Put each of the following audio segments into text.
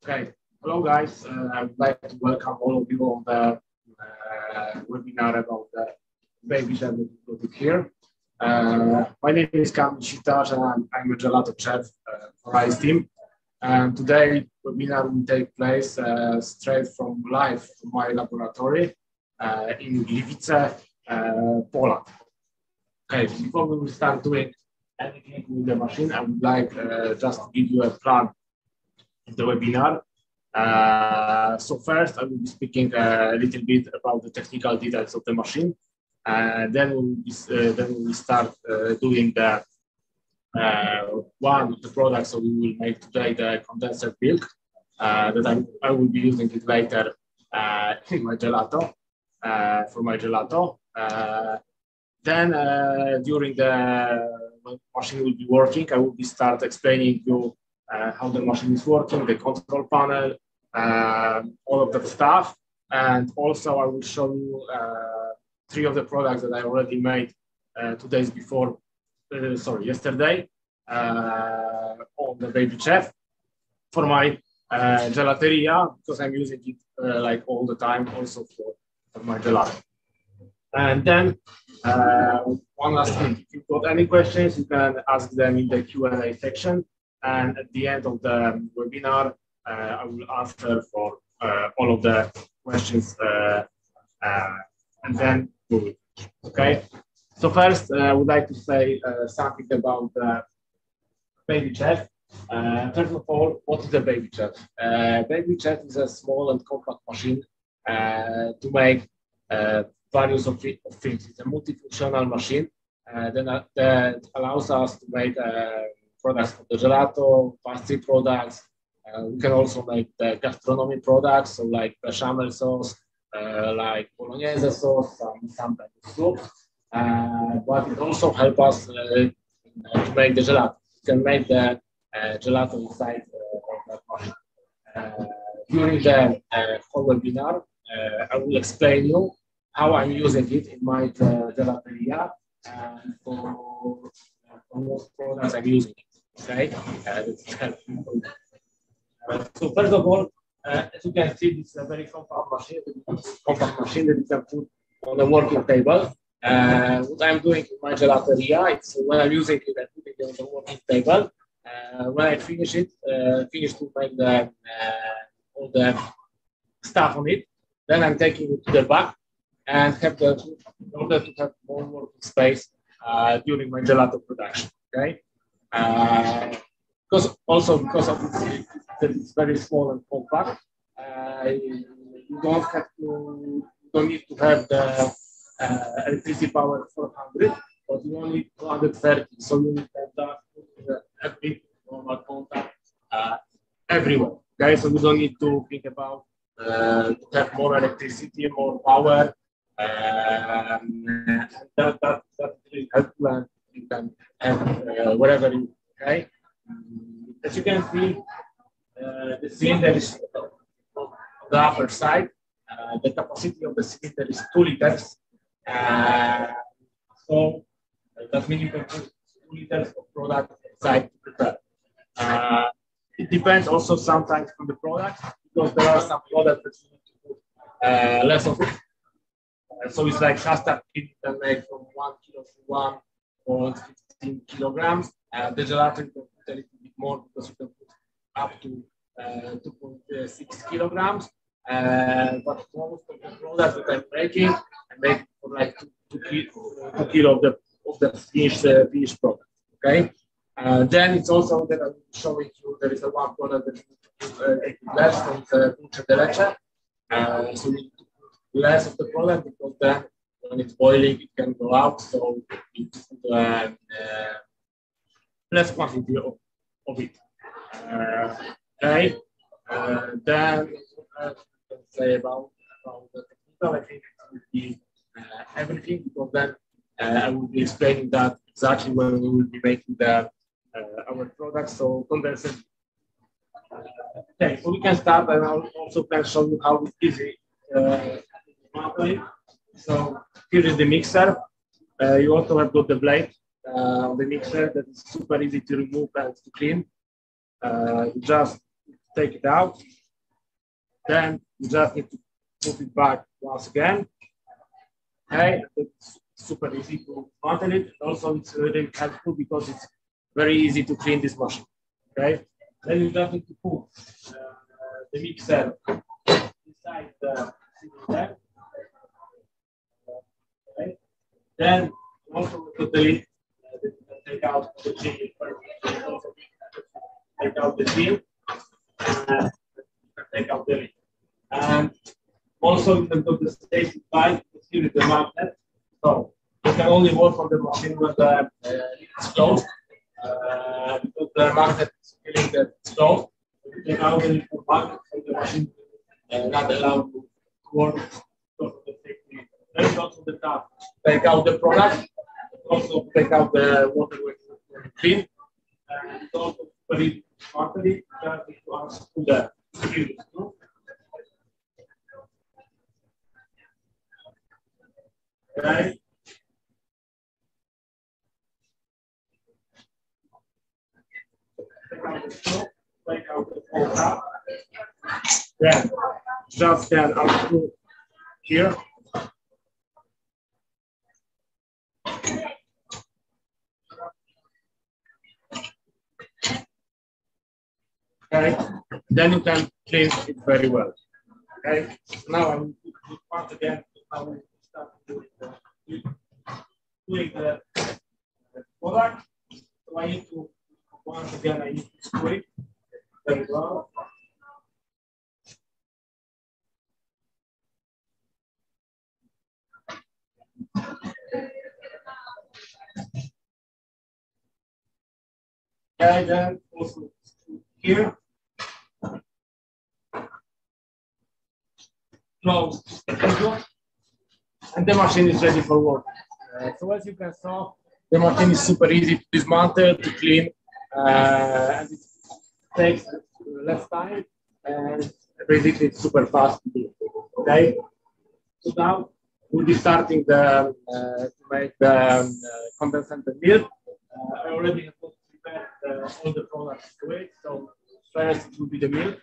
Okay, hello guys. I would like to welcome all of you on the webinar about the baby that we put here. My name is Kamil Sitarz and I'm a gelato chef for ICE team. And today webinar will take place straight from live from my laboratory in Gliwice, Poland. Okay, before we will start doing anything with the machine, I would like just to give you a plan of the webinar. So first, I will be speaking a little bit about the technical details of the machine. Then we will start doing the one of the products that we will make today, the condensed milk, that I will be using it later in my gelato, for my gelato. Then during when machine will be working, I will be start explaining you how the machine is working, the control panel, all of that stuff. And also I will show you three of the products that I already made 2 days before, yesterday on the Baby Chef for my gelateria, because I'm using it like all the time also for my gelato. And then one last thing, if you've got any questions, you can ask them in the Q&A section. And at the end of the webinar, I will answer for all of the questions and then move it. Okay. So first, I would like to say something about the Baby Chef. First of all, what is a Baby Chef? Baby Chef is a small and compact machine to make various of things. It's a multifunctional machine that allows us to make products for the gelato, pastry products. We can also make the gastronomy products, so like bechamel sauce, like bolognese sauce, some type of soup. But it also helps us to make the gelato. We can make the gelato inside of that machine. During the whole webinar, I will explain you how I'm using it in my gelateria, and for most products I'm using it. Okay, so first of all, as you can see, this is a very compact machine that you can put on a working table. What I'm doing in my gelateria, it's when I'm using it, I put it on the working table. When I finish to make all the stuff on it, then I'm taking it to the back and in order to have more working space during my gelato production. Okay. Because of that it's very small and compact, you don't need to have the electricity power 400, but you only need 230. So you need to have that a big normal contact everywhere. Okay, so you don't need to think about to have more electricity, more power. That really helpful, and you can have wherever you. Okay. As you can see, the cylinder is on the upper side. The capacity of the cylinder is 2 liters. So that means you can put 2 liters of product inside to prepare. It depends also sometimes on the product, because there are some products that you need to put less of it. So it's like custard you can make from 1 kilo to 1.15 kilograms. The gelato you can put a little bit more, because you can put up to 2.6 kilograms. But most of the products that I'm making, I make for like 2 kilo of the finished product. Okay. Then it's also that I'm showing you there is a one product that you need to put less from the dulce de leche. So you need to put less of the product, because then when it's boiling, it can go out. So you need to put less quantity of it. Okay. Then let's say about the technical, I think it will be everything, because then I will be explaining that exactly when we will be making our products. So condensed. Okay, so we can start, and I'll also can show you how it's easy. So here is the mixer. You also have got the blade, the mixer, that is super easy to remove and to clean. Just take it out. Then you just need to put it back once again. Okay, it's super easy to mount it. Also, it's really helpful because it's very easy to clean this machine. Okay, then you just need to put the mixer inside the bag. Okay, then also put the lid. Take out the chili. Take out the chili. Take out the lid. And also, you can put the safety pipe. Here is the magnet. So you can only work on the machine when the lid is closed. Because the magnet is feeling that it's closed. You take out the lid magnet from the machine not allowed to work because of the safety. Then also the tap. Take out the product. Also take out the water when you clean. And also put it partly to us to the screws. Okay. Take out the screw, take out the whole cap. Then just can unscrew here. Okay, then you can clean it very well. Okay, now I'm once again. Now we start doing the product. So I need to once again I need to screw it very well. And then also here. Close the window, and the machine is ready for work. So as you can see, the machine is super easy to dismantle, to clean, and it takes less time, and basically it's super fast to do. Okay, so now we'll be starting to make the condensate milk. I already have prepared all the products to it. So first it will be the milk.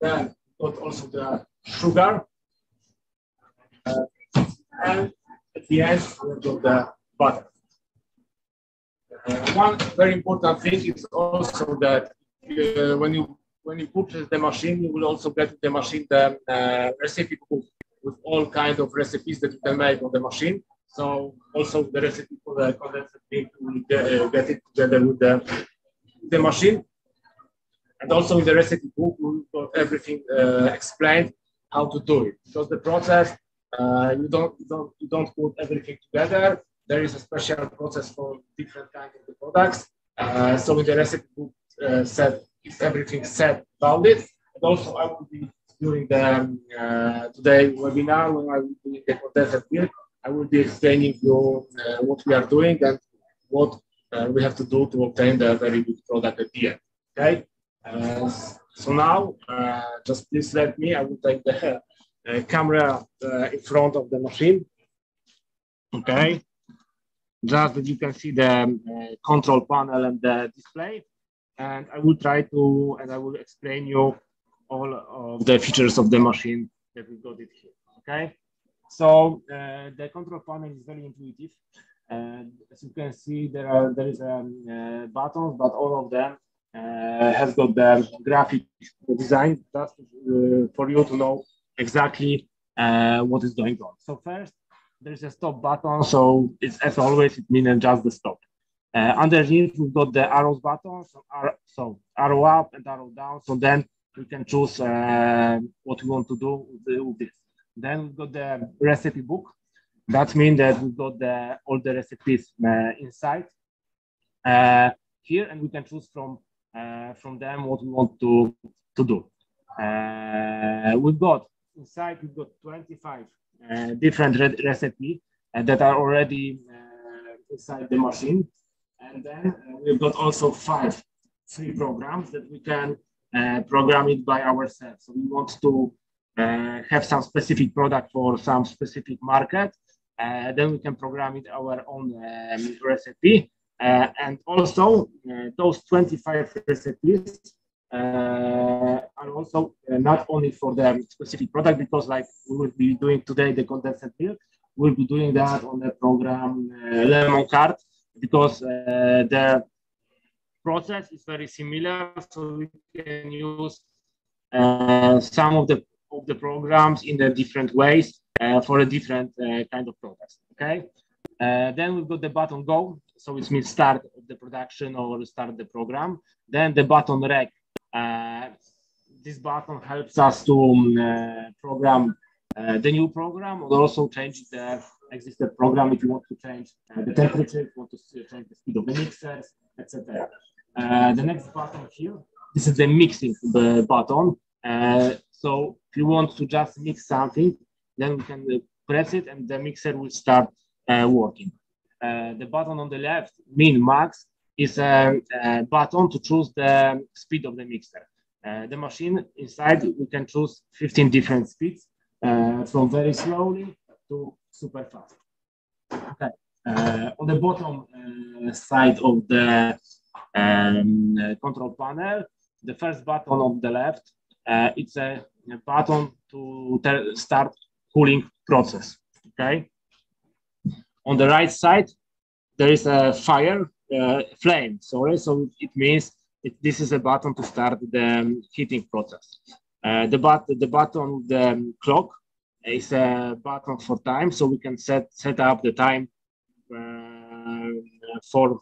Then got also the sugar, and at the end we got the butter. One very important thing is also that when you purchase the machine, you will also get the machine the recipe book with all kinds of recipes that you can make on the machine. So also the recipe for the condensed milk, you will get it together with the machine. And also in the recipe book, we've got everything explained how to do it. Because the process, you don't put everything together. There is a special process for different kinds of the products. So in the recipe book, is everything said about it. And also, I will be during the today webinar when I will be the condensed milk. I will be explaining you what we are doing and what we have to do to obtain the very good product at the end. Okay. So now, just please let me, I will take the camera in front of the machine. Okay, just that you can see the control panel and the display. And I will try to, and I will explain you all of the features of the machine that we got it here. Okay, so the control panel is very intuitive. As you can see, there is buttons, but all of them has got the graphic design just for you to know exactly what is going on. So first, there's a stop button. So it's as always, it means just the stop. Underneath, we've got the arrows button. So arrow up and arrow down. So then we can choose what we want to do with this. Then we've got the recipe book. That means that we've got all the recipes inside here, and we can choose from them what we want to do. We've got inside, we've got 25 different recipes that are already inside the machine. And then we've got also 5 free programs that we can program it by ourselves. So we want to have some specific product for some specific market. Then we can program it our own recipe. And also those 25 recipes are also not only for the specific product, because like we will be doing today the condensed milk, we'll be doing that on the program Lemon Card, because the process is very similar, so we can use some of the programs in the different ways for a different kind of products. Okay. Then we've got the button go, so it means start the production or start the program. Then the button rec. This button helps us to program the new program, or also change the existing program if you want to change the temperature, if you want to change the speed of the mixers, etc. The next button here, this is the mixing button. So if you want to just mix something, then we can press it and the mixer will start working. The button on the left, min max, is a button to choose the speed of the mixer. The machine inside, we can choose 15 different speeds, from very slowly to super fast. Okay. On the bottom side of the control panel, the first button on the left, it's a button to start cooling process. Okay. On the right side, there is a flame. Sorry, so it means this is a button to start the heating process. The button, the clock, is a button for time, so we can set up the time for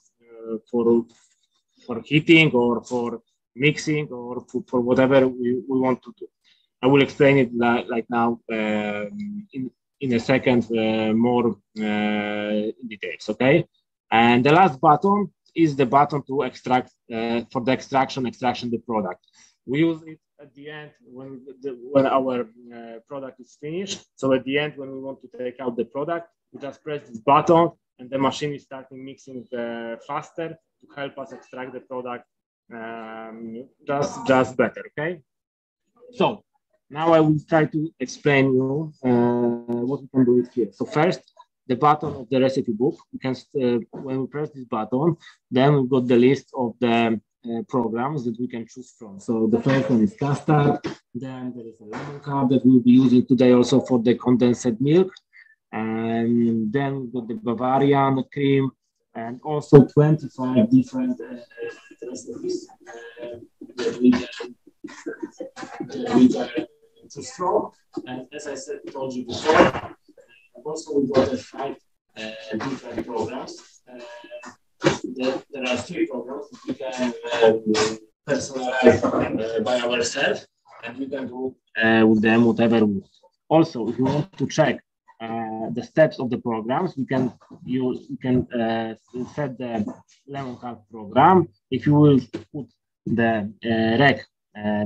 heating or for mixing or for whatever we want to do. I will explain it like now in a second more in details. Okay, and the last button is the button to extract for the extraction the product. We use it at the end when our product is finished. So at the end, when we want to take out the product, we just press this button and the machine is starting mixing faster to help us extract the product just better. Okay. So now I will try to explain you what we can do it here. So first, the button of the recipe book. We can when we press this button, then we've got the list of the programs that we can choose from. So the first one is custard. Then there is a lemon card that we'll be using today also for the condensed milk. And then we've got the Bavarian cream and also 25 different recipes that we can choose from. And as I told you before, also we got 5 different programs. There are 3 programs that we can personalize by ourselves, and we can do with them whatever we want. Also, if you want to check the steps of the programs, we can set the Lemon Card program. If you will put the rec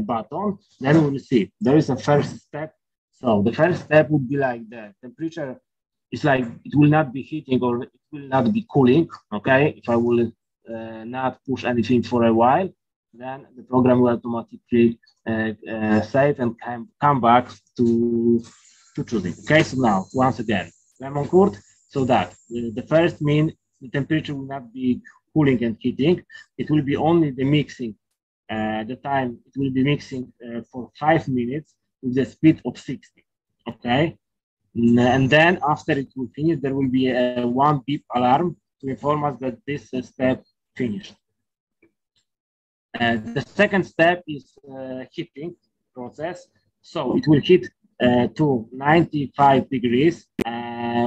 button, then we will see there is a first step. So the first step would be like the temperature is like it will not be heating or it will not be cooling. Okay, if I will not push anything for a while, then the program will automatically save and come back to choosing. Okay, so now once again, lemon curd, so that the first mean the temperature will not be cooling and heating. It will be only the mixing. The time it will be mixing for 5 minutes with the speed of 60. Okay, and then after it will finish, there will be a 1 beep alarm to inform us that this step finished. The second step is heating process. So it will heat to 95 degrees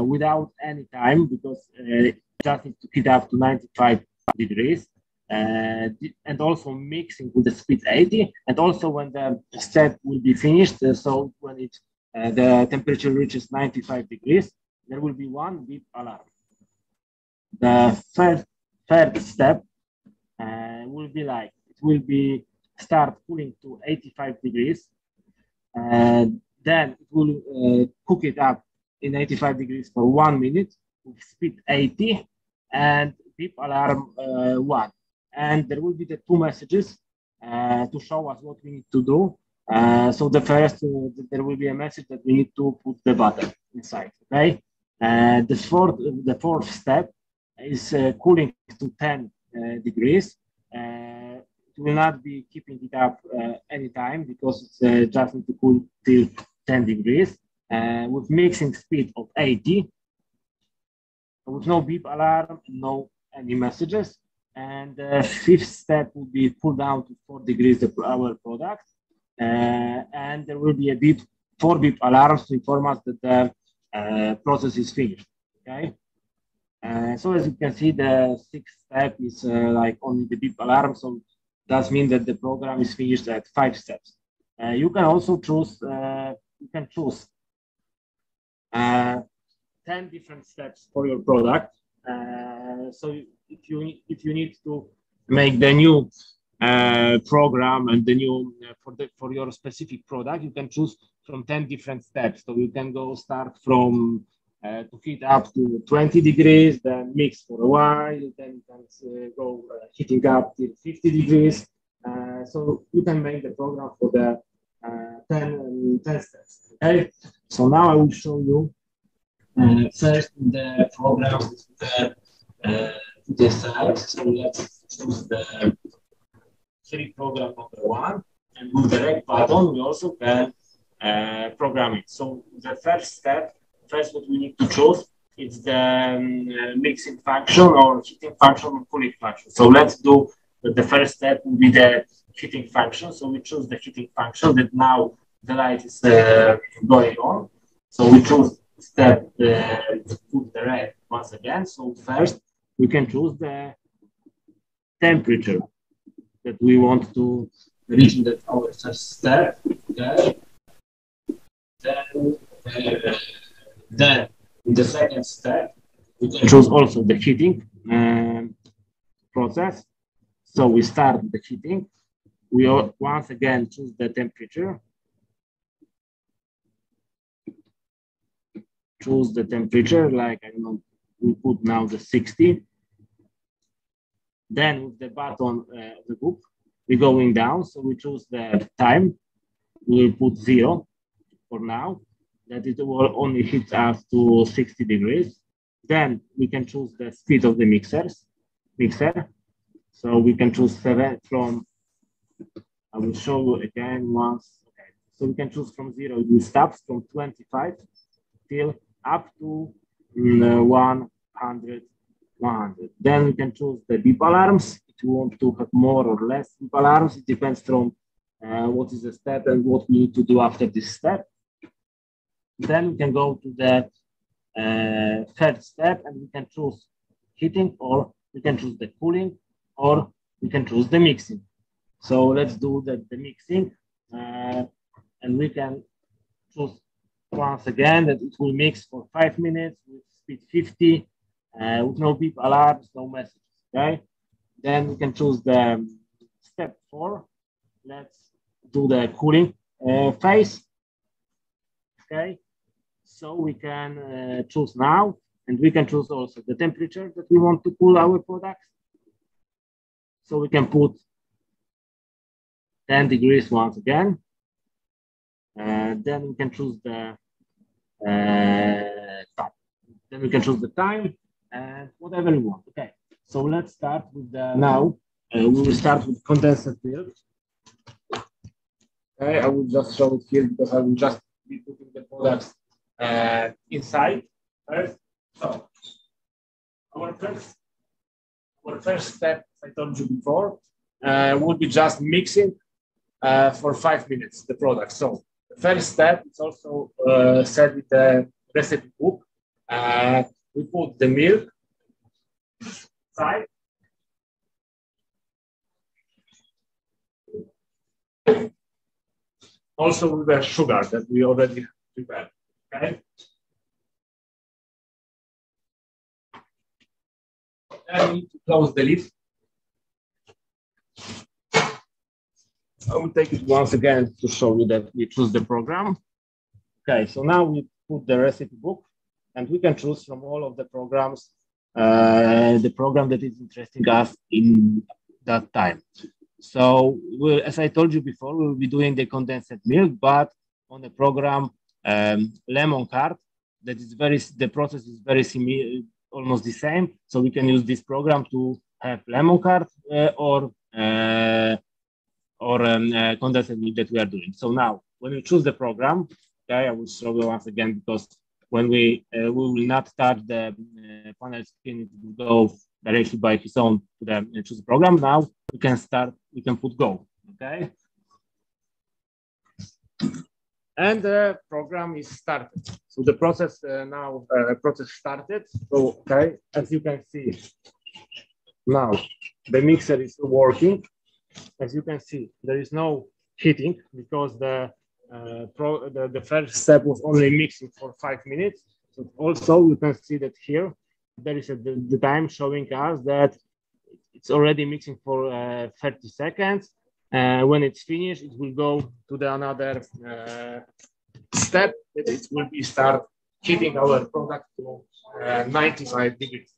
without any time, because it just needs to heat up to 95 degrees. And also mixing with the speed 80, and also when the step will be finished, so when the temperature reaches 95 degrees, there will be 1 beep alarm. The third step will be like, it will be start cooling to 85 degrees, then it will cook it up in 85 degrees for 1 minute with speed 80 and beep alarm 1. And there will be the 2 messages to show us what we need to do. So the first, there will be a message that we need to put the butter inside. Okay. The fourth step is cooling to 10 degrees. It will not be keeping it up anytime because it's just need to cool till 10 degrees with mixing speed of 80, with no beep alarm, no any messages. And the fifth step will be cool down to 4 degrees our product. And there will be a beep, 4 beep alarms to inform us that the process is finished. Okay. So as you can see, the sixth step is like only the beep alarm. So that means that the program is finished at 5 steps. You can also choose, you can choose 10 different steps for your product. So if you need to make the new program and the new for your specific product, you can choose from 10 different steps. So you can go start from to heat up to 20 degrees, then mix for a while, then you can go heating up till 50 degrees. So you can make the program for the 10 steps. Okay. So now I will show you first the program to the side. So let's choose the free program number 1, and with the rec button we also can program it. So the first step, what we need to choose is the mixing function or heating function or cooling function. So let's do the first step will be the heating function. So we choose the heating function that now the light is going on. So we choose step to put the red once again. So first we can choose the temperature that we want to reach in our first step. Okay. Then in the second step, we can choose also the heating process. So we start the heating. We once again choose the temperature. Choose the temperature, like, I don't know, we put now the 60. Then with the button of the book, we're going down. So we choose the time. We'll put 0 for now. That it will only hit us to 60 degrees. Then we can choose the speed of the mixer. So we can choose 7 from, I will show you again once. Okay. So we can choose from 0, it will stop from 25 till up to 100. Then we can choose the beep alarms. If you want to have more or less beep alarms, it depends from what is the step and what we need to do after this step. Then we can go to the third step and we can choose heating, or we can choose the cooling, or we can choose the mixing. So let's do the mixing, and we can choose once again that it will mix for 5 minutes with speed 50, with no beep alarms, no messages. Okay. Then we can choose the step 4. Let's do the cooling phase. Okay. So we can choose now, and we can choose also the temperature that we want to cool our products. So we can put 10 degrees once again. Then we can choose the time. Then we can choose the time and whatever we want. Okay. So let's start with the now. We will start with condensed milk. Okay. I will just show it here because I will just be putting the products inside first. So our first step, as I told you before, would be just mixing for 5 minutes the product. So the first step is also set with the recipe book. We put the milk inside. Also with the sugar that we already prepared. Okay. Then we need to close the lid. I will take it once again to show you that we choose the program. Okay, so now we put the recipe book, and we can choose from all of the programs the program that is interesting us in that time. So, as I told you before, we will be doing the condensed milk, but on the program Lemon Cart, that is the process is very similar almost the same. So we can use this program to have lemon curd or condensed milk that we are doing. So now, when you choose the program, okay, I will show you once again, because when we will not touch the panel screen, it will go directly by its own to the choose the program. Now we can start, we can put go, okay? And the program is started. So the process process started. So, okay, as you can see, now the mixer is working. As you can see, there is no heating because the first step was only mixing for 5 minutes. So also you can see that here there is the time showing us that it's already mixing for 30 seconds. When it's finished, it will go to the another step. It will be start heating our product to 95 degrees.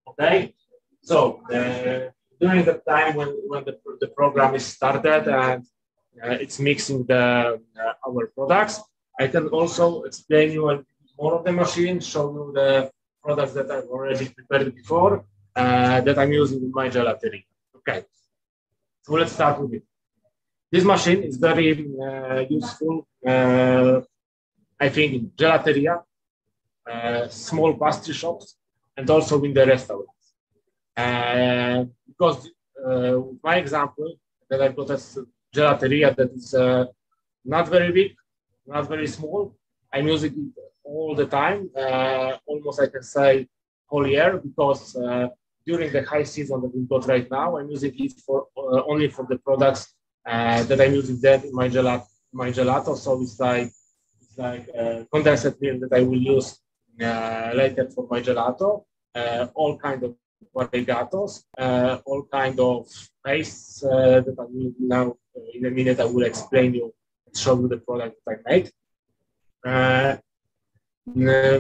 Okay, so during the time when the program is started and it's mixing our products, I can also explain you a bit more of the machine, show you the products that I've already prepared before that I'm using in my gelateria. Okay, so let's start with it. This machine is very useful, I think, in gelateria, small pastry shops, and also in the restaurants. Because my example that I've got as gelateria that is not very big, not very small, I'm using it all the time, almost I can say whole year, because during the high season that we've got right now, I'm using it for only for the products that I'm using that in my gelato. So it's like condensed milk that I will use later for my gelato. All kind of variegatos, all kind of pastes that I will now in a minute I will explain you and show you the product that I made.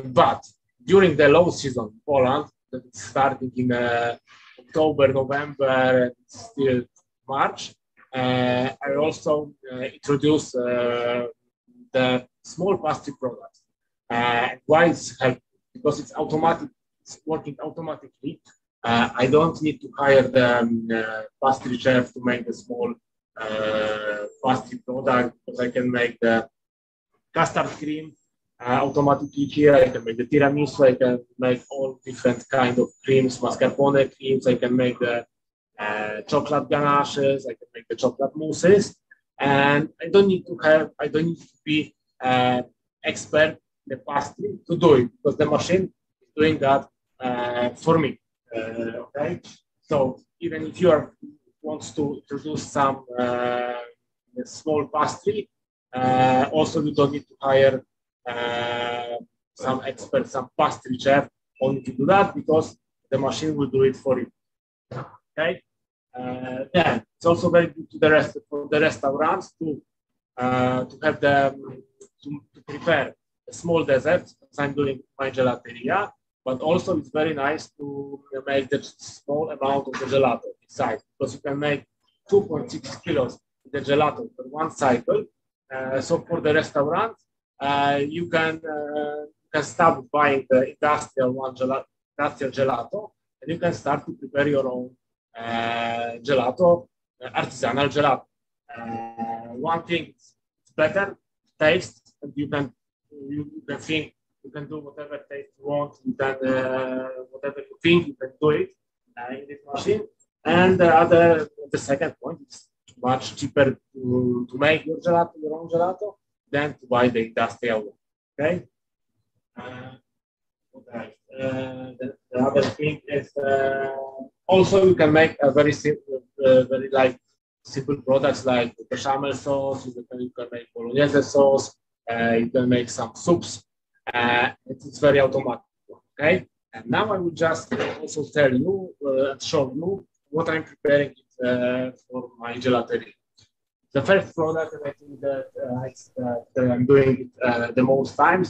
But during the low season in Poland, that is starting in October, November, and still March, I also introduced the small pastry products. Why it's helpful? Because it's automatic, it's working automatically. I don't need to hire the pastry chef to make the small pastry product, because I can make the custard cream automatically here. I can make the tiramisu, I can make all different kind of creams, mascarpone creams, I can make the chocolate ganaches, I can make the chocolate mousses, and I don't need to be expert in the pastry to do it, because the machine is doing that for me. Okay, so even if you wants to introduce some small pastry, also you don't need to hire some expert, some pastry chef only to do that, because the machine will do it for you. Okay, yeah, it's also very good to for the restaurants to have to prepare a small dessert, as I'm doing my gelateria. But also it's very nice to make the small amount of the gelato inside, because you can make 2.6 kilos of the gelato for one cycle. So for the restaurant, you can start buying the industrial gelato, and you can start to prepare your own gelato, artisanal gelato. One thing, it's better taste, and you can think. You can do whatever taste you want. You can whatever you think, you can do it in this machine. And the second point, it's much cheaper to make your own gelato, than to buy the industrial one. Okay. The other thing is also you can make a very simple, very simple products like bechamel sauce. You can make bolognese sauce. You can make some soups. It's very automatic, okay? And now I will just also tell you and show you what I'm preparing for my gelateria. The first product that I think that I'm doing it the most times,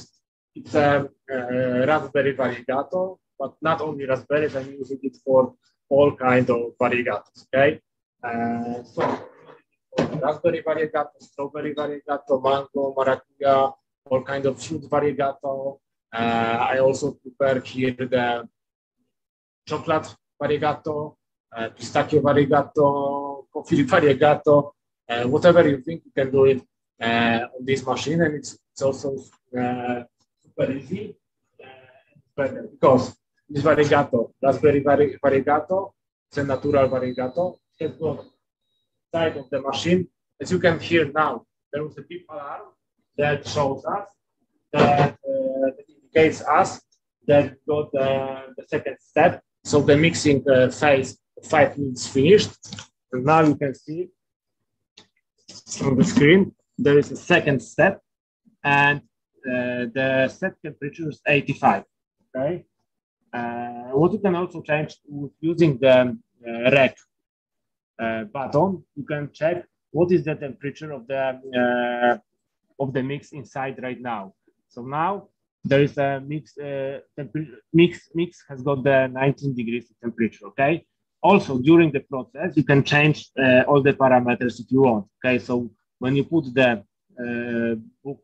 it's a raspberry variegato, but not only raspberries, I'm using it for all kinds of variegatos, okay? So raspberry variegato, strawberry variegato, mango, maracuja, all kind of fruit variegato, I also prepare here the chocolate variegato, pistachio variegato, coffee variegato, whatever you think, you can do it on this machine, and it's also super easy because this variegato, raspberry variegato, it's a natural variegato. It's got side of the machine. As you can hear now, there is a beep alarm that shows us that indicates us that we got the second step. So the mixing phase of 5 minutes finished. And now you can see on the screen, there is a second step, and the set temperature is 85. Okay. What you can also change with using the rec button, you can check what is the temperature of the mix inside right now. So now there is a mix has got the 19 degrees temperature. Okay. Also during the process, you can change all the parameters if you want. Okay. So when you put the book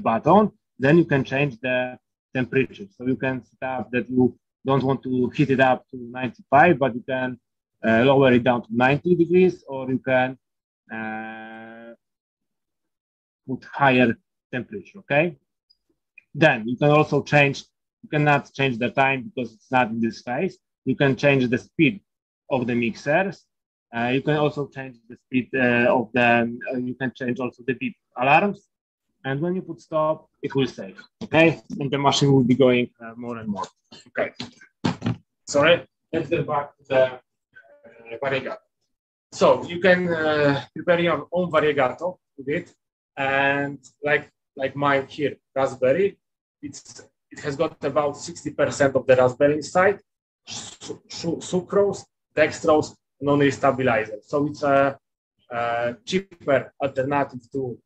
button, then you can change the temperature. So you can set up that you don't want to heat it up to 95, but you can lower it down to 90 degrees, or you can put higher temperature. Okay. Then you can also change, you cannot change the time because it's not in this phase. You can change the speed of the mixers. You can also change the speed of the, you can change also the beep alarms. And when you put stop, it will save. Okay. And the machine will be going more and more. Okay. Sorry. Let's get back to the variegato. So you can prepare your own variegato with it. And like mine here, raspberry, it has got about 60% of the raspberry inside, sucrose, dextrose, and only stabilizer. So it's a cheaper alternative to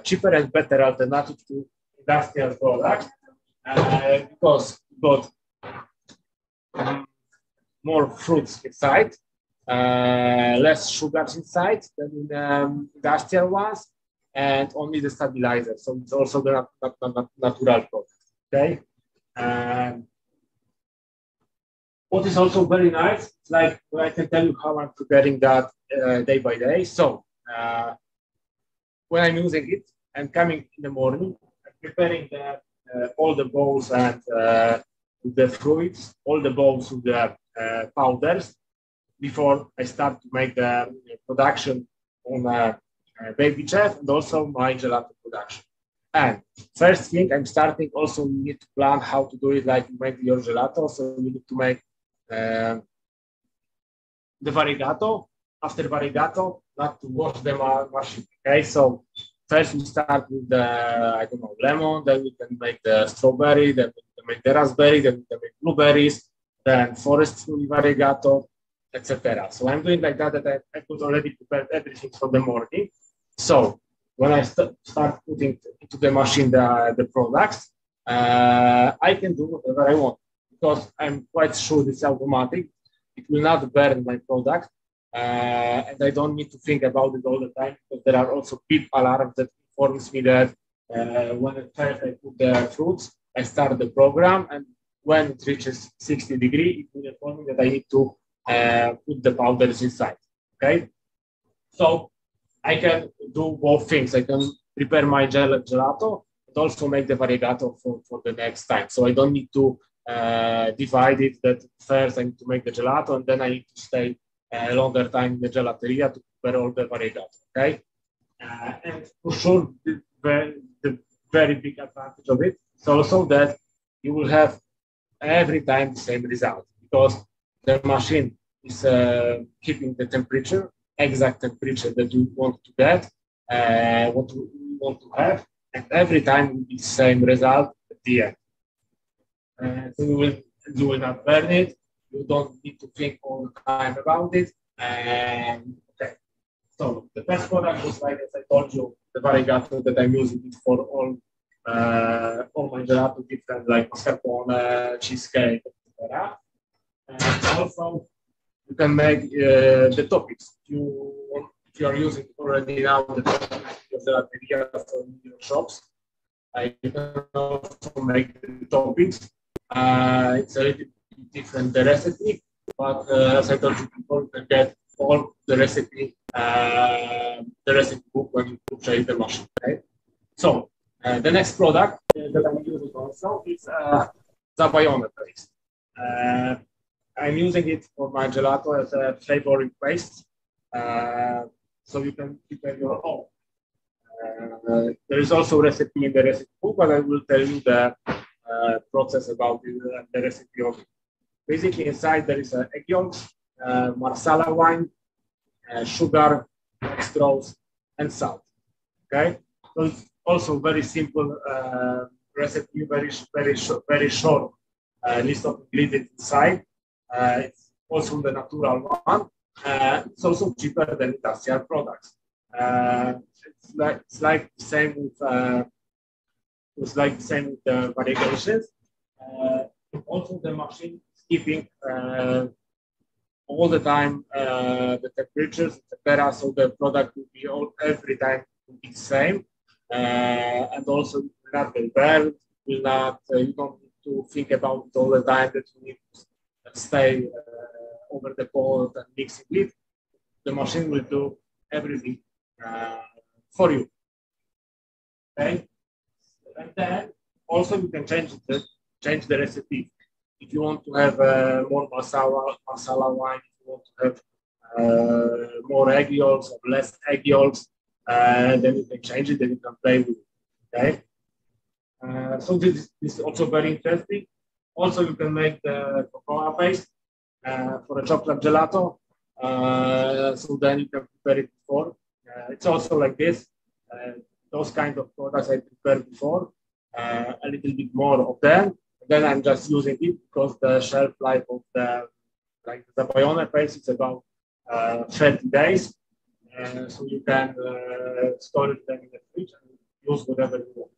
cheaper and better alternative to industrial products because you got more fruits inside, less sugars inside than in industrial ones, and only the stabilizer. So it's also the natural product. Okay. What is also very nice, like I can tell you how I'm preparing that day by day. So when I'm using it, I'm coming in the morning, I'm preparing all the bowls and the fruits, all the bowls with the powders before I start to make the production on Baby Chef and also my gelato production. And first thing I'm starting, also you need to plan how to do it, like you make your gelato. So you need to make the variegato. After variegato, not to wash the machine. Okay, so first we start with the, I don't know, lemon, then we can make the strawberry, then we can make the raspberry, then we can make blueberries, then forest fruit variegato, etc. So I'm doing like that I could already prepare everything for the morning. So when I start putting into the machine the products, I can do whatever I want because I'm quite sure it's automatic. It will not burn my product, and I don't need to think about it all the time because there are also beep alarms that informs me that when at first I put the fruits, I start the program, and when it reaches 60 degrees, it will inform me that I need to put the powders inside. Okay, so I can do both things. I can prepare my gelato and also make the variegato for the next time. So I don't need to divide it that first I need to make the gelato and then I need to stay a longer time in the gelateria to prepare all the variegato. Okay, and for sure the very big advantage of it is also that you will have every time the same result because the machine is keeping the temperature, exact temperature that you want to get, what you want to have, and every time will be the same result at the end. So you will not burn it. You don't need to think all the time about it. Okay. So the first product was, like as I told you, the variegato that I'm using it for all my gelato, different like mascarpone, cheesecake, etc. And also you can make the toppings. If you are using already now the gelateria for your shops, You can also make the toppings. It's a little bit different, the recipe, but as I told you before, you can get all the recipe book when you purchase the machine. Okay? So the next product that I'm using also is Zabayone paste. I'm using it for my gelato as a flavoring paste, so you can prepare your own. There is also a recipe in the recipe book, but I will tell you the process about the recipe of it. Basically, inside there is egg yolks, marsala wine, sugar, dextrose, and salt. Okay, so it's also very simple recipe, very short list of ingredients inside. It's also the natural one. It's also cheaper than industrial products. It's like the same with the variegations. Also, the machine is keeping all the time the temperatures, etc. So the product will be every time will be the same, and also it will not be bad. You don't need to think about it all the time that you need to stay over the pot and mix it. The machine will do everything for you. Okay, and then also you can change the recipe. If you want to have more masala wine, if you want to have more egg yolks or less egg yolks, then you can change it, then you can play with it. Okay. So this is also very interesting. Also, you can make the cocoa paste for a chocolate gelato. So then you can prepare it before. It's also like this. Those kind of products I prepared before. A little bit more of them. Then I'm just using it because the shelf life of the Zabayone paste is about 30 days. So you can store it then in the fridge and use whatever you want.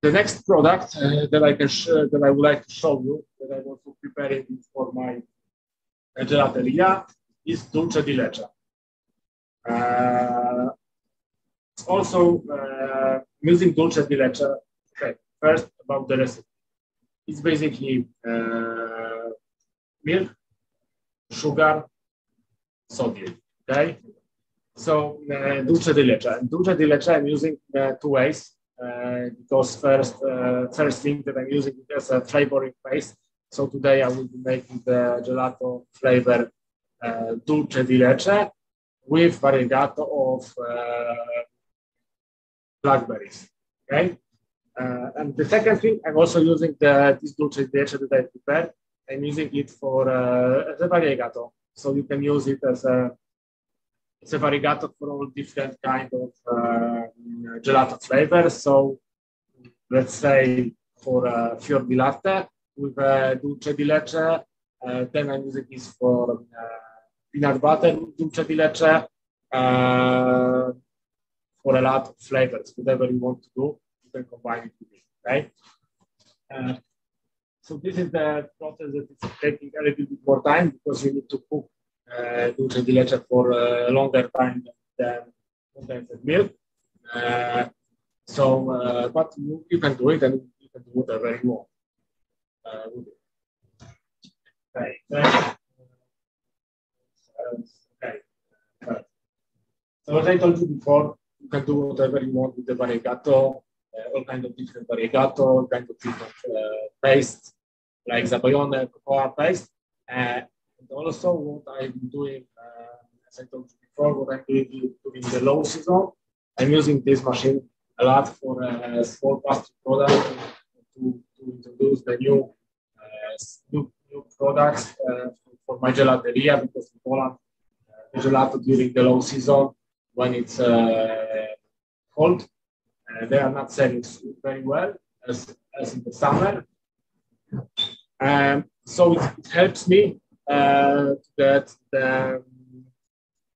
The next product that I would like to show you, that I'm also preparing for my gelateria, is dulce di leche. Also, using dulce di leche. Okay, first about the recipe. It's basically milk, sugar, sodium. Okay, so dulce di leche. And dulce di leche I'm using two ways. Because first thing that I'm using it as a flavoring paste. So today I will be making the gelato flavor dulce di leche with variegato of blackberries. Okay, and the second thing, I'm also using this dulce di leche that I prepared. I'm using it for as a variegato. So you can use it as it's a variegato for all different kind of gelato flavors. So let's say for fior di latte with dulce di leche. Then I'm using this for peanut butter dulce di leche. For a lot of flavors, whatever you want to do, you can combine it with it. Okay. So this is the process that is taking a little bit more time because you need to cook dulce di leche for a longer time than condensed milk. But you can do it and you can do whatever you want with it. Okay. So as I told you before, you can do whatever you want with the variegato, all kinds of different variegato, all kinds of different pastes, like Zabayone, cocoa paste. And also what I've been doing, as I told you before, what I'm doing during the low season, I'm using this machine a lot for small pastry products to introduce the new products for my gelateria, because in Poland, the gelato during the low season, when it's cold, they are not selling very well as in the summer. So it helps me to get the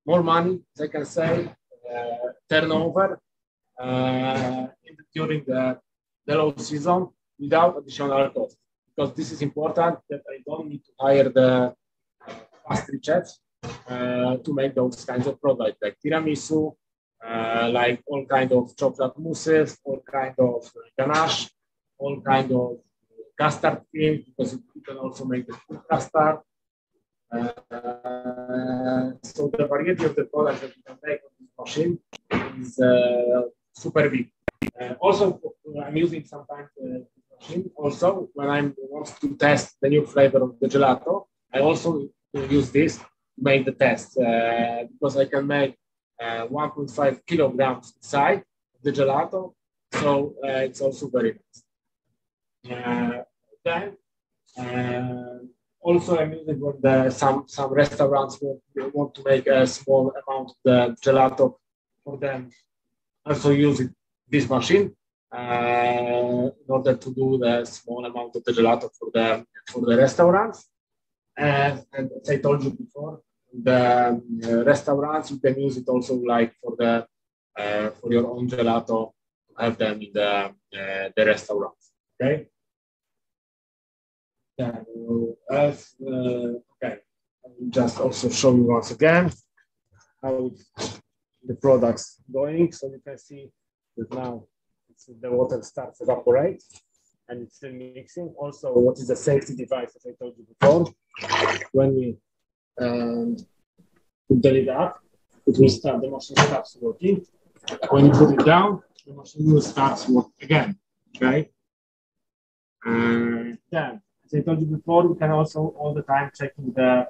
more money, as I can say, turnover during the low season without additional cost. Because this is important that I don't need to hire the pastry chefs to make those kinds of products like tiramisu, like all kind of chocolate mousses, all kind of ganache, all kind of custard cream, because you can also make the full custard. So the variety of the products that you can make on this machine is super big. Also, I'm using sometimes this machine also when I want to test the new flavor of the gelato. I also use this to make the test because I can make 1.5 kilograms inside the gelato, so it's also very nice. Then also I'm using when some restaurants want to make a small amount of the gelato for them. Also using this machine in order to do the small amount of the gelato for the restaurants. And as I told you before, the restaurants you can use it also like for your own gelato to have them in the restaurants. Okay. Yeah, okay. I will just also show you once again how the product's going. So you can see that now the water starts to evaporate and it's still mixing. Also, what is the safety device, as I told you before, when we put the lid up, it will start, the machine starts working. When you put it down, the machine will start working again, okay? Then, as I told you before, we can also all the time checking the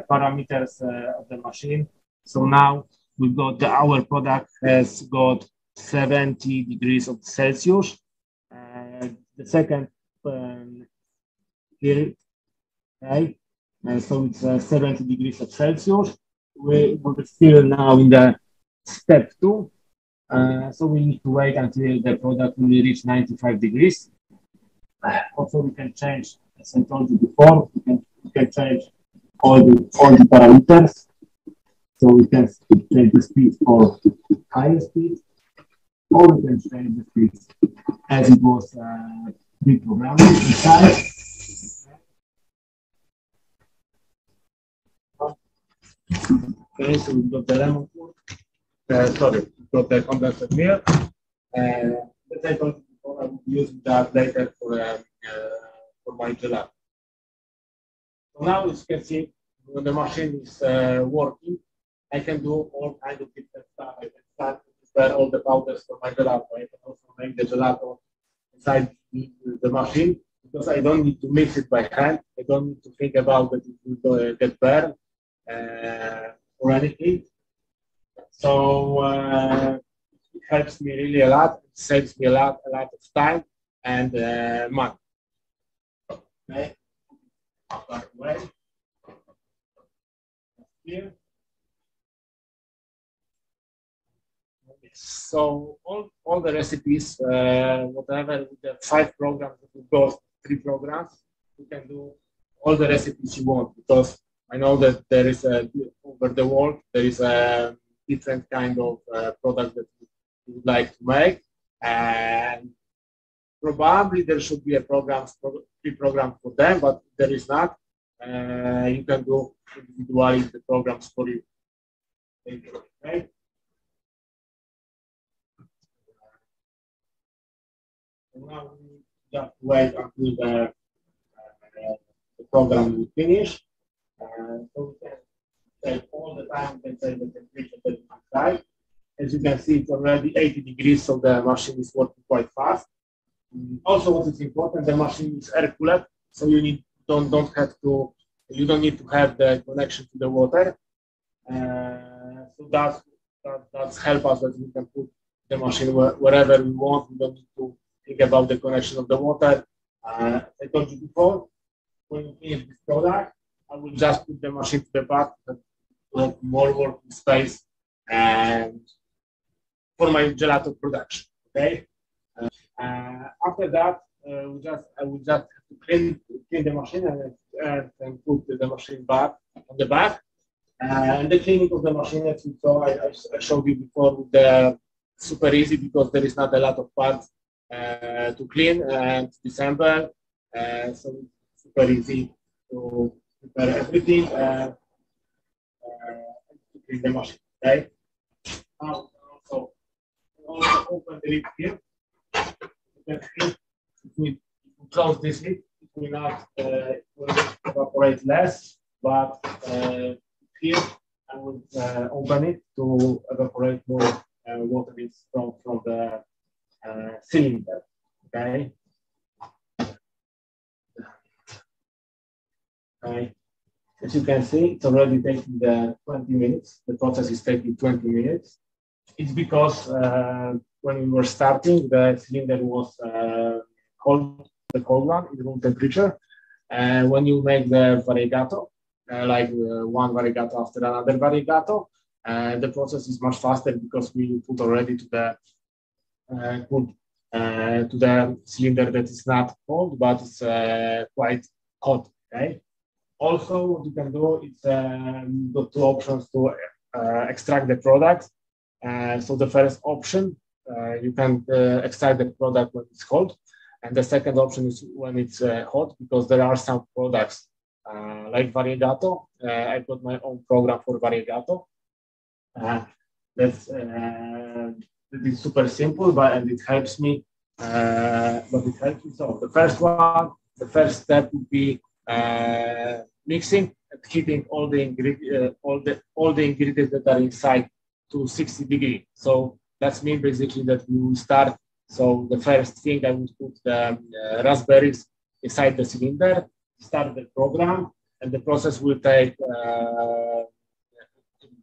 parameters of the machine. So now we've got our product has got 70 degrees of Celsius. The second here, okay, so it's 70 degrees of Celsius. We're still now in the step 2. So we need to wait until the product will reach 95 degrees. Also, we can change, as I told you before, we can change all the parameters. So we can change the speed for higher speed, or we can change the speed as it was pre-programmed inside. Okay, so we've got the lemon curd. Sorry, we've got the condensed milk. As I told you before, I will be using that later for my gelato. So now, as you can see, when the machine is working, I can do all kinds of different stuff. I can start to prepare all the powders for my gelato. I can also make the gelato inside the machine because I don't need to mix it by hand. I don't need to think about that it will get burned or anything. So it helps me really a lot. It saves me a lot of time and money. Okay. Way. Here. So all the recipes, whatever, with the 5 programs, with those 3 programs, you can do all the recipes you want, because I know that there is over the world, there is a different kind of product that you would like to make. And probably there should be a pre-program for them, but if there is not, you can do individually the programs for you. Okay? Now we just wait until the program will finish. So we can take all the time, we can say the temperature that is inside. As you can see, it's already 80 degrees, so the machine is working quite fast. Also, what is important, the machine is air cooled, so you don't need to have the connection to the water. So that's help us that we can put the machine wherever we want. We don't need to think about the connection of the water. I told you before, when you finish this product, I will just put the machine to the back to have more working space and for my gelato production. Okay. After that, I will just have to clean the machine and put the machine back on the back. And the cleaning of the machine, as you saw, I showed you before, with the super easy because there is not a lot of parts to clean and disassemble. So it's super easy to prepare everything. in the machine. Okay. Now, also open the lid here. If we close this lid, it will not evaporate less, but here I will open it to evaporate more water is from the cylinder. Okay. Okay. As you can see, it's already taking the 20 minutes. The process is taking 20 minutes. It's because when we were starting, the cylinder was cold, the cold one, in room temperature. And when you make the variegato, one variegato after another variegato, the process is much faster because we put already to the cylinder that is not cold, but it's quite hot. Okay. Also, what you can do is the two options to extract the product. So the first option, you can extract the product when it's cold. And the second option is when it's hot, because there are some products like variegato. I've got my own program for variegato. That is super simple, and it helps me. But it helps me. So the first step would be mixing and heating all the ingredients, all the ingredients that are inside to 60 degrees. So that's mean basically that we will start. So the first thing I would put the raspberries inside the cylinder, start the program, and the process will take.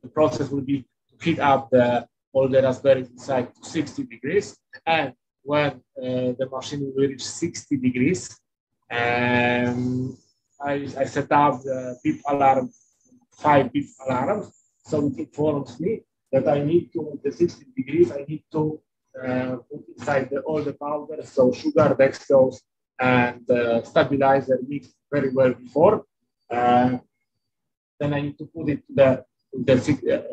The process will be to heat up all the raspberries inside to 60 degrees, and when the machine will reach 60 degrees, I set up the beep alarm, 5 beep alarms, so it informs me that I need to, the 60 degrees, I need to put inside all the powders, so sugar, dextrose, and stabilizer mixed very well before. Then I need to put it to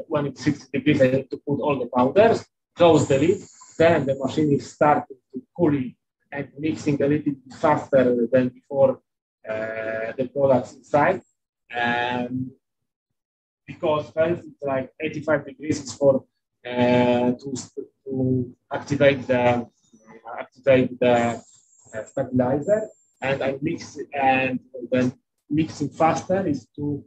when it's 60 degrees, I need to put all the powders, close the lid, then the machine is starting to cool it and mixing a little bit faster than before the products inside. Because first it's like 85 degrees is for to activate the stabilizer, and I mix, and then mixing faster is to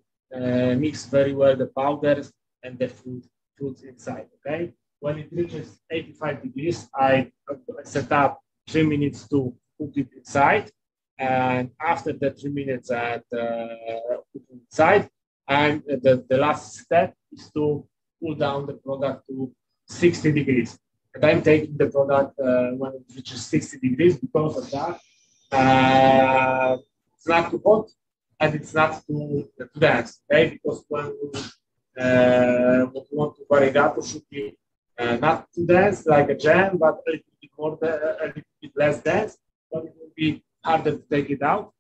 mix very well the powders and the fruits inside. Okay, when it reaches 85 degrees, I set up 3 minutes to put it inside, and after the 3 minutes at put it inside, and the last step is to cool down the product to 60 degrees. And I'm taking the product when it reaches 60 degrees because of that. It's not too hot and it's not too dense, okay? Because when what we want to variegato should be not too dense like a jam, but a little bit less dense, but it will be harder to take it out.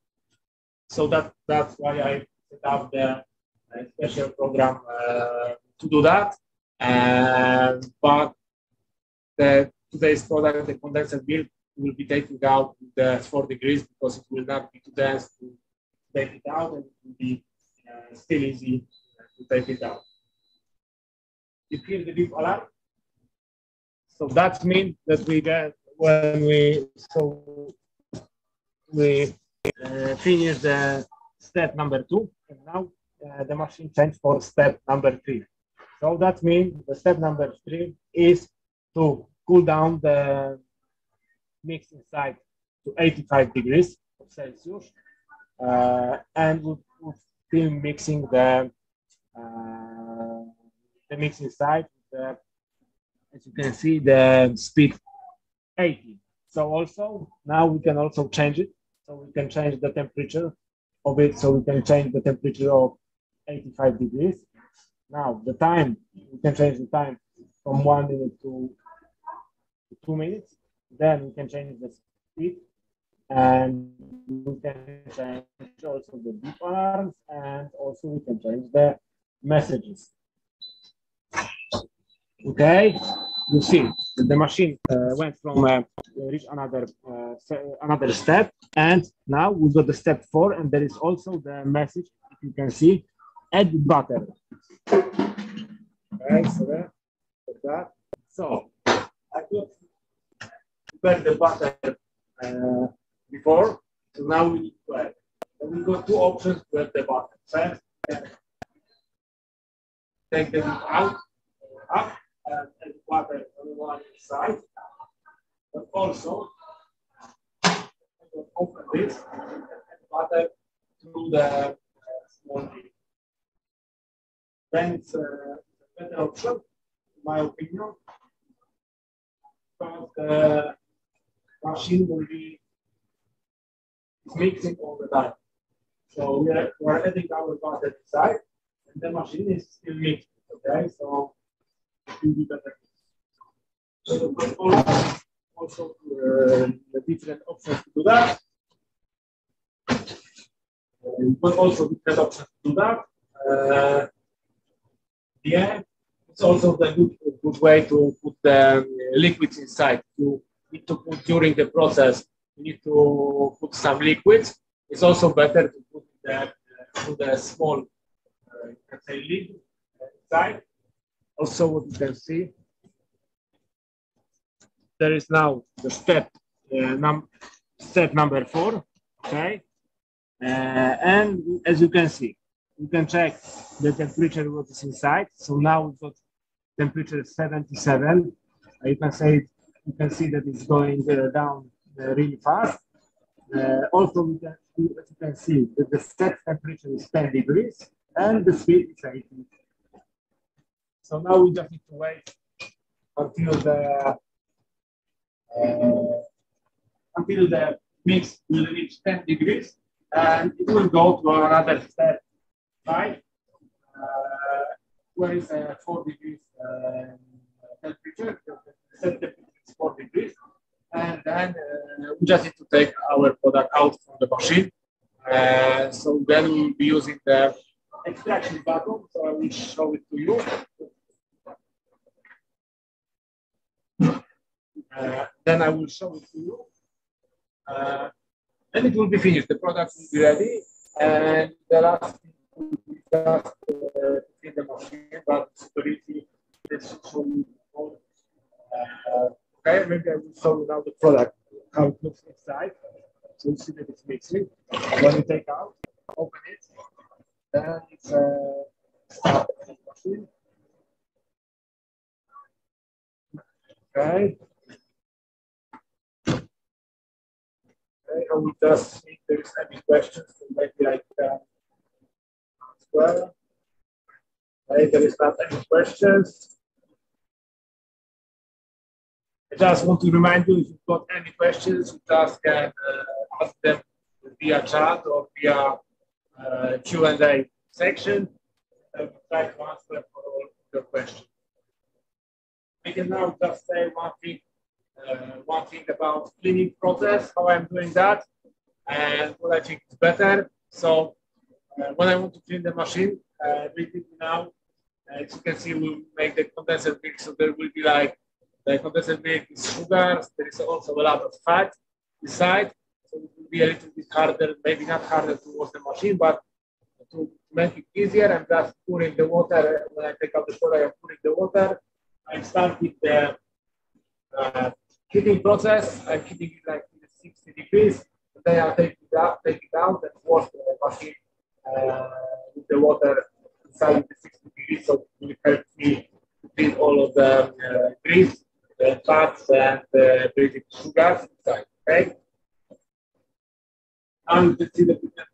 So that's why I set up the special program to do that. But today's product, the condensed milk, will be taking out the 4 degrees because it will not be too dense to take it out, and it will be still easy to take it out. You hear the beep alarm? So that means that we get when we finish the step number 2, and now the machine changed for step number 3. So that means the step number 3 is to cool down the mix inside to 85 degrees Celsius, and we're still mixing the mix inside. As you can see, the speed 80. So also now we can also change it. So we can change the temperature of it. So we can change the temperature of 85 degrees. Now the time, we can change the time from 1 minute to 2 minutes. Then we can change the speed, and we can change also the beep alarms, and also we can change the messages. Okay, you see that the machine went from reach another step, and now we got the step 4, and there is also the message. If you can see, add butter. Okay, so that. So I got prepared the butter before, so now we need to add. And we got two options to add the butter. First, take them out, up, and add butter on one side. But also, open this and add butter through the small leaf. Then it's a better option, in my opinion, because the machine will be mixing all the time. So we're adding our butter inside, and the machine is still mixing. Okay, so it will be better. So also the different options to do that. But also different options to do that. Yeah, it's also the good way to put the liquids inside. You need to put during the process. You need to put some liquids. It's also better to put the small, let's say, lid inside. Also, what you can see, there is now the step number 4. Okay, and as you can see, you can check the temperature what is inside. So now we've got temperature 77. You can see that it's going down really fast. Also, as you can see that the set temperature is 10 degrees and the speed is 80. So now we just need to wait until the mix will reach 10 degrees, and it will go to another step 5, where is 4 degrees temperature. The set temperature is 4 degrees, and then we just need to take our product out from the machine. So then we'll be using the extraction button. So I will show it to you. Then I will show it to you. And it will be finished. The product will be ready. And the last thing will be just in the machine, but super easy. This should show you. Okay, maybe I will show you now the product, how it looks inside. So you see that it's mixing. When you take out, open it, then it's start the machine. Okay. Okay, I will just see if there is any questions, so maybe I can as well. Okay, there is not any questions. I just want to remind you, if you've got any questions, you just can ask them via chat or via Q&A section. I will try to answer for all your questions. I can now just say one thing about cleaning process, how I'm doing that, and what I think is better. So when I want to clean the machine, basically now, as you can see, we'll make the condensed milk. So there will be like the condensed milk is sugars. There is also a lot of fat inside. So it will be a little bit harder, maybe not harder to wash the machine, but to make it easier, I'm just pouring the water. When I take out the product, I'm pouring the water. I start with the heating process. I'm heating it like 60 degrees. And then I'll take it out and wash the machine with the water inside the 60 degrees. So it will help me to clean all of the grease, the fats, and the basic sugars inside. Okay. Now you can see the picture.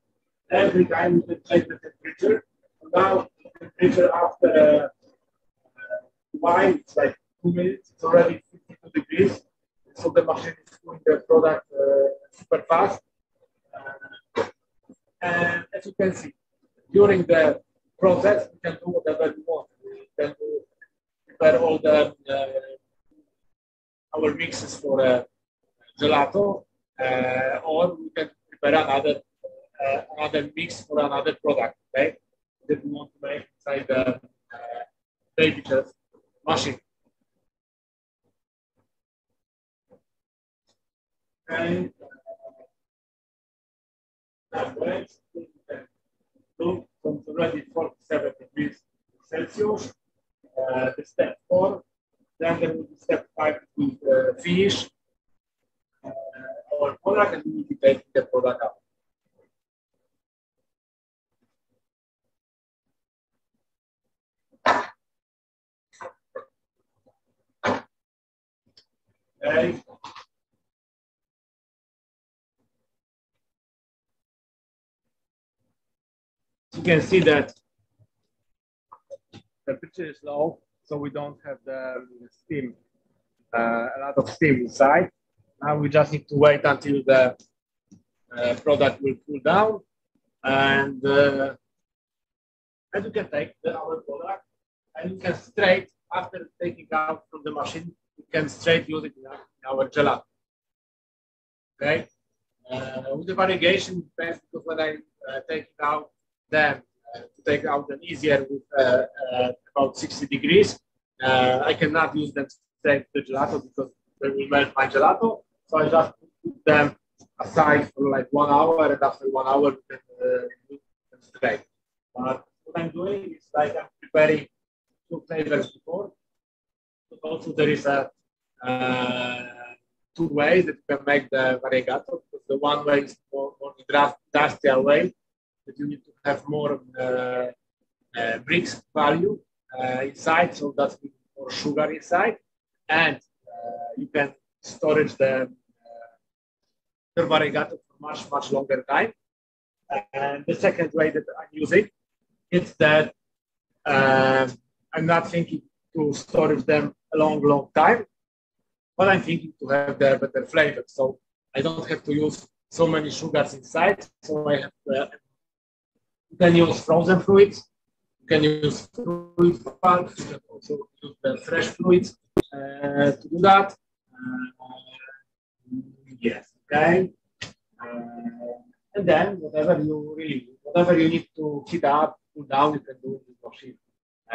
Every time you can check the temperature. So now the temperature after why it's like 2 minutes, it's already 52 degrees. So the machine is doing the product super fast. And as you can see, during the process, we can do whatever we want. We can prepare all the our mixes for gelato, or we can prepare another mix for another product, okay? That we want to make inside the baby machine. And now when look, from already 47 degrees Celsius. The step 4. Then there will be step 5 with finish our product, and we will be taking the product out. Okay. You can see that the temperature is low, so we don't have the steam, a lot of steam inside. Now we just need to wait until the product will cool down, and you can take our product, and you can straight, after taking out from the machine, you can straight use it in our gelato. Okay? With the variegation, depends, because when I take it out, then to take out them easier with about 60 degrees. I cannot use them straight to the gelato because they will melt my gelato. So I just put them aside for like 1 hour, and after 1 hour, you can use them straight. But what I'm doing is like I'm preparing 2 flavors before. But also there is a 2 ways that you can make the variegato. Because the one way is more the dustier way, that you need to have more bricks value inside, so that's more sugar inside, and you can storage the variegato for much longer time. And the second way that I'm using is that I'm not thinking to storage them a long time, but I'm thinking to have the better flavor. So I don't have to use so many sugars inside. So I have you can use frozen fruits, you can use fruit pulp, you can also use the fresh fruits to do that. Yes, okay. And then whatever you need to heat up, cool down, you can do in this machine.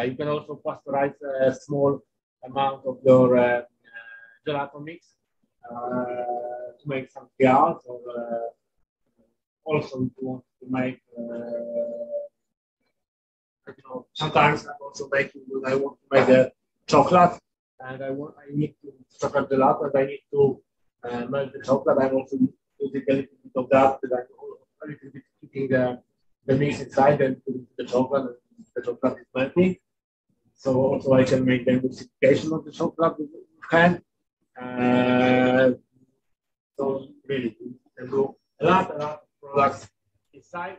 You can also pasteurize a small amount of your gelato mix to make some pials, or also if you want to make sometimes I'm also making when I want to make a chocolate, and I need to chocolate gelato, and I need to melt the chocolate. I'm also using a little bit of that, and I'm a little bit keeping the mix inside and putting the chocolate, and the chocolate is melting. So also I can make the emulsification of the chocolate with hand. So really, you can do a lot of products inside.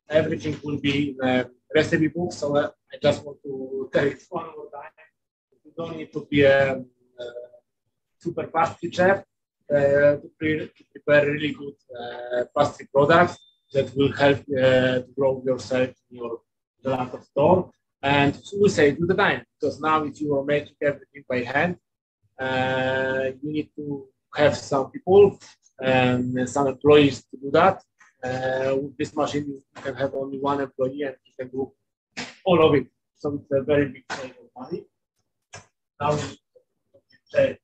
Everything will be in a recipe book. So I just want to tell it one more time. You don't need to be a super pastry chef to prepare really good pastry products that will help to grow yourself in your gelato store. And we say to the time, because now if you are making everything by hand, you need to have some people and some employees to do that. With this machine, you can have only one employee and you can do all of it. So it's a very big save of money. Now we check.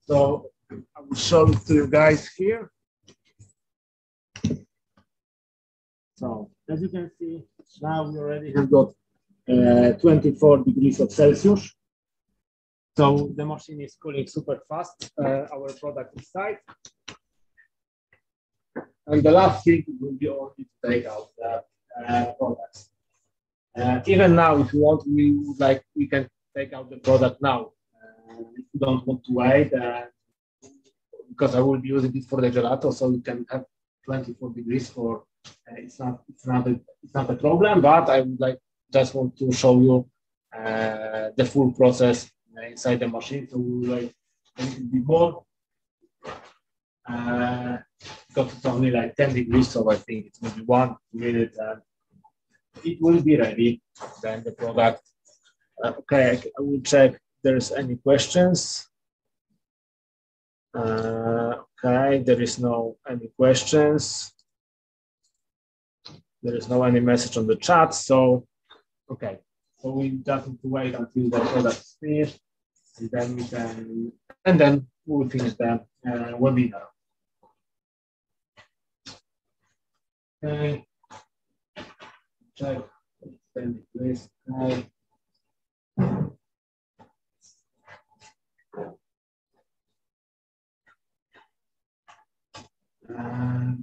So I will show it to you guys here. So as you can see, now we already have got 24 degrees of Celsius. So the machine is cooling super fast, our product inside. And the last thing will be only to take out the products. Even now, if you want, we can take out the product now. If you don't want to wait, because I will be using it for the gelato, so you can have 24 degrees for. It's not a problem, but I would just want to show you the full process inside the machine. So we will wait a little bit more. Because it's only like 10 degrees, so I think it will be 1 minute and it will be ready. Then the product. Okay, I will check if there's any questions. Okay, there is no any questions. There is no any message on the chat, so okay. So we just need to wait until the product is finished, and then we will finish the webinar. Okay. Check. Okay.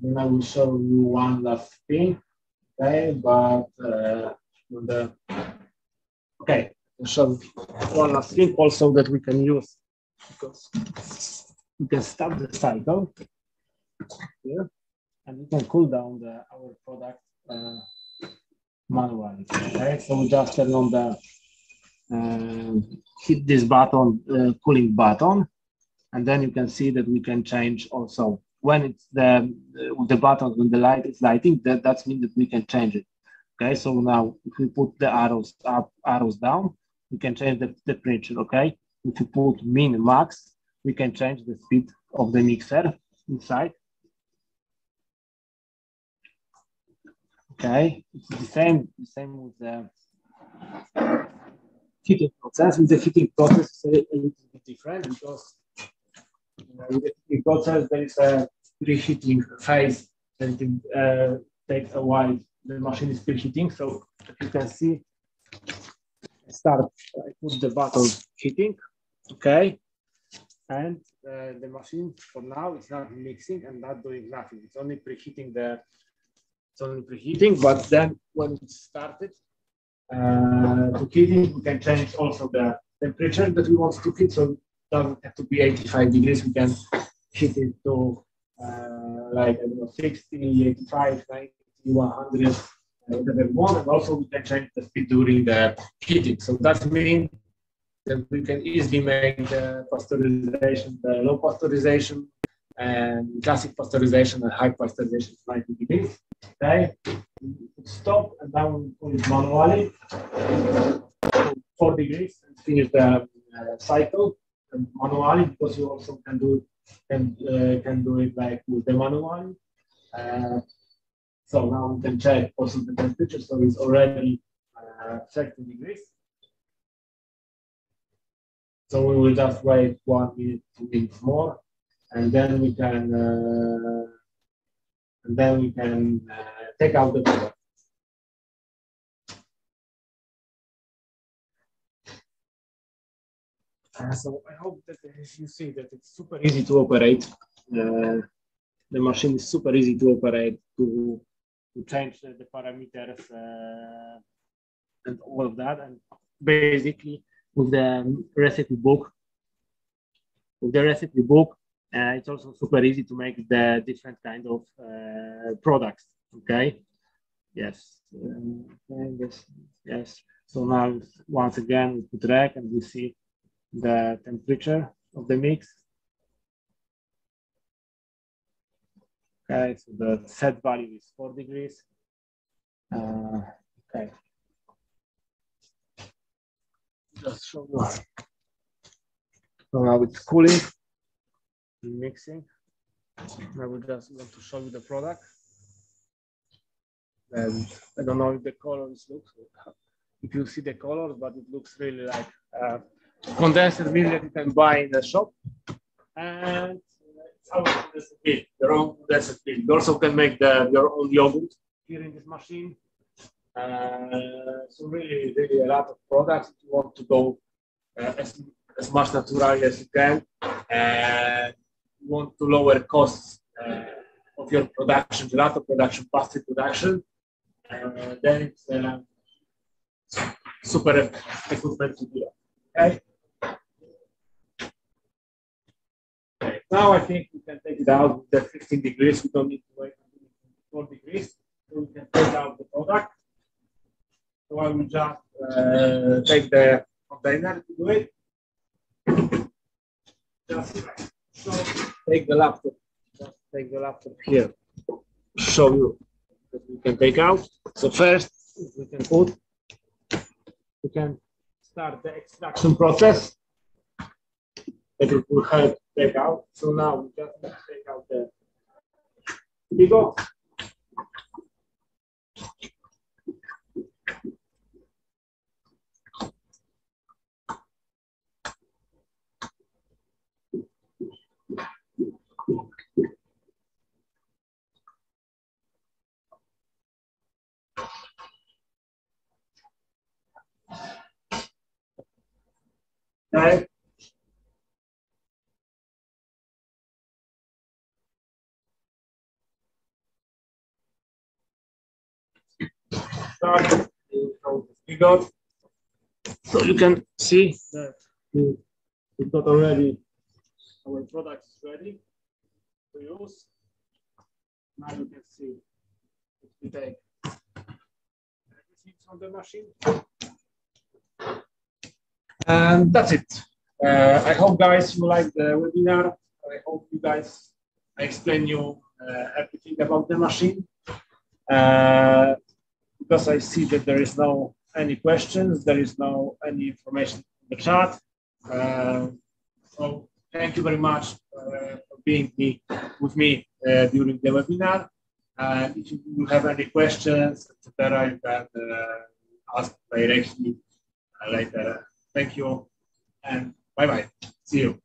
Then I will show you one last thing. Okay, but okay, I'll show one last thing also that we can use, because we can start the cycle here and we can cool down our product manually. Okay, so we just turn on the hit this button, cooling button, and then you can see that we can change also when it's the button, when the light is lighting, that means that we can change it. Okay, so now if we put the arrows up, arrows down, we can change the temperature. Okay, if you put min, max, we can change the speed of the mixer inside. Okay, it's the same with the heating process. With the heating process, it's a little bit different because with the heating process there is a preheating phase, and it takes a while. The machine is preheating, so as you can see, I put the bottle heating, okay, and the machine for now is not mixing and not doing nothing. It's only preheating but then when it started to heating, we can change also the temperature that we want to heat. So it doesn't have to be 85 degrees. We can heat it to like, I don't know, 60, 85, 90, 100, whatever we want. And also we can change the speed during the heating. So that means that we can easily make the pasteurization, the low pasteurization, and classic pasteurization and high pasteurization 90 degrees. Okay, stop and now we put it manually 4 degrees and finish the cycle manually, because you also can do it like with the manual. So now we can check also the temperature. So it's already 30 degrees. So we will just wait 1 minute, 2 minutes more, and then we can take out the product. So I hope that you see that it's super easy to operate. The machine is super easy to operate, to change the parameters and all of that. And basically, with the recipe book, it's also super easy to make the different kind of products. Okay. Yes. Yes. So now once again we put rec and we see the temperature of the mix. Okay, so the set value is 4 degrees. Okay. Just show you. So now it's cooling, mixing. Now we just want to show you the product. And I don't know if the colors look, if you see the colors, but it looks really like condensed milk that you can buy in the shop. And it's our condensed milk, your own condensed milk. You also can make your own yogurt here in this machine. So really a lot of products. If you want to go as much naturally as you can, and you want to lower costs of your production, gelato production, pastry production, then it's super equipment to do that. Okay. Now I think we can take it out with the 15 degrees. We don't need to wait until 4 degrees. So we can take out the product. So I will just take the container to do it. So take the laptop. Just take the laptop here. Show you that we can take out. So first we can start the extraction process that it will help take out. So now we just take out the Bigo. Okay. start. We got, so you can see that we've got already our product is ready to use. Now you can see we take everything from the machine. And that's it. I hope, guys, you like the webinar. I hope you guys explain you everything about the machine. Because I see that there is no any questions, there is no any information in the chat. So thank you very much for being with me during the webinar. And if you will have any questions, etc., you can ask directly later. Thank you and bye-bye. See you.